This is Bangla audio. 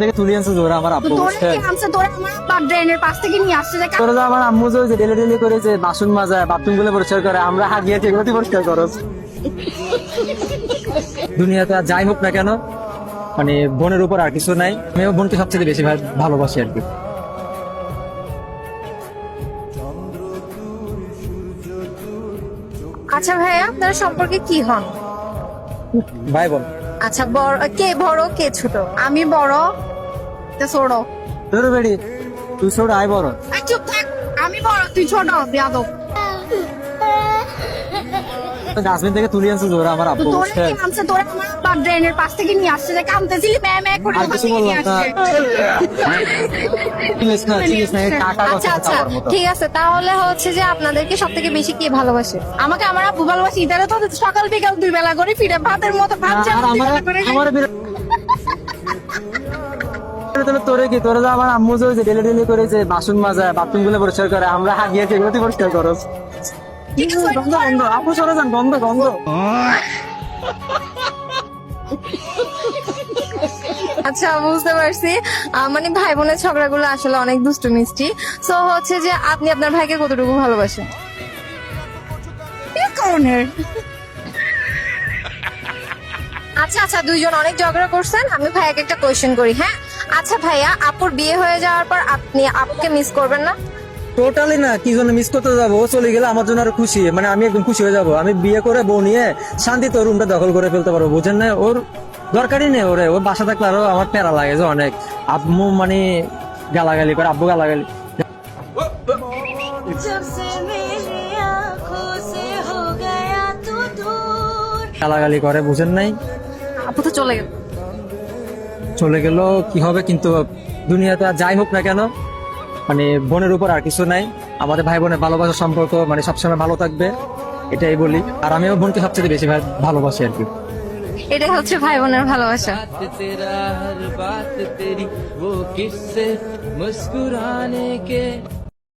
থেকে তুলে আনছে জোরে আমার আব্বু তোরা আমার ড্রেনের পাশ থেকে নিয়ে আসছে তোরা তো আমার আম্মু যে ডেলি ডেলি করে যে বাসন মাজা বাথরুম গুলো পরিষ্কার করে আমরা হাগিয়ে এগুলো পরিষ্কার করো দুনিয়াতে আর যাই হোক না কেন মানে বোনের উপর আর কিছু নাই, আমিও বোনকে সবচেয়ে বেশি ভালোবাসি আর কি। আচ্ছা ভাইয়া, আপনার সম্পর্কে কি হন? ভাই বোন। আচ্ছা, কে বড় কে ছোট? আমি বড়, ছোট। তোর বেড়ি তুই ছোট আই বড়। চুপ থাক, আমি বড় তুই ছোট, বেয়াদব। ডাস্টবিন থেকে তুলে আনছে জোরে আমার আব্বু তোরা আমার ড্রেনের পাশ থেকে নিয়ে আসছে যে কামতেছিলি ম্যা করে আর কিছু বললাম না। আচ্ছা আচ্ছা ঠিক আছে, তাহলে হচ্ছে যে আপনাদেরকে সব থেকে বেশি কে ভালোবাসে? আমাকে আমার আব্বু ভালোবাসে। ইতারে তো সকাল বিকাল দুই বেলা করে ফিরে ভাতের মতো ভাত তোরে কি তোরা আমার আম্মু যে ডেলি ডেলি করে যে বাসন মাজা বাথরুম গুলো পরিষ্কার করে আমরা হাগিয়ে এগুলো পরিষ্কার করো। গন্ধ গন্ধ আপু সরে যান, গন্ধ গন্ধ। আচ্ছা বুঝতে পারছি, মানে ভাই বোনের ঝগড়াগুলো আসলে অনেক দুষ্টু মিষ্টি। সো হচ্ছে যে আপনি আপনার ভাইকে কতটুকু ভালোবাসেন? আচ্ছা আচ্ছা, দুইজন অনেক ঝগড়া করছেন, আমি ভাইয়াকে একটা কোয়েশ্চেন করি। হ্যাঁ আচ্ছা ভাইয়া, আপুর বিয়ে হয়ে যাওয়ার পর আপনি আপুকে মিস করবেন না? টোটালি না, কি জন্য মিস করতে যাবো? ও চলে গেলে আমার জন্য আরো খুশি, মানে আমি একদম খুশি হয়ে যাবো। আমি বিয়ে করে বউ নিয়ে শান্তিতে রুমটা দখল করে ফেলতে পারবো, বুঝেন না? ওর দরকারই নেই, ওরে ওর বাসা থাকলে আরো আমার প্যারা লাগে যে অনেক। আম্মু মানে গালাগালি করে, আব্বু গালাগালি গালাগালি করে, বুঝেন নাই? আপু তো চলে গেল। চলে গেল কি হবে, কিন্তু দুনিয়াতে আর যাই হোক না কেন মানে বোনের উপর আর কিছু নাই। আমাদের ভাই বোনের ভালোবাসার সম্পর্ক মানে সবসময় ভালো থাকবে, এটাই বলি। আর আমিও বোনকে সবচেয়ে বেশি ভালোবাসি আর কি। এটাই হচ্ছে ভাই বোনের ভালোবাসা। तेरा हर बात तेरी वो किस्से मुस्कुराने के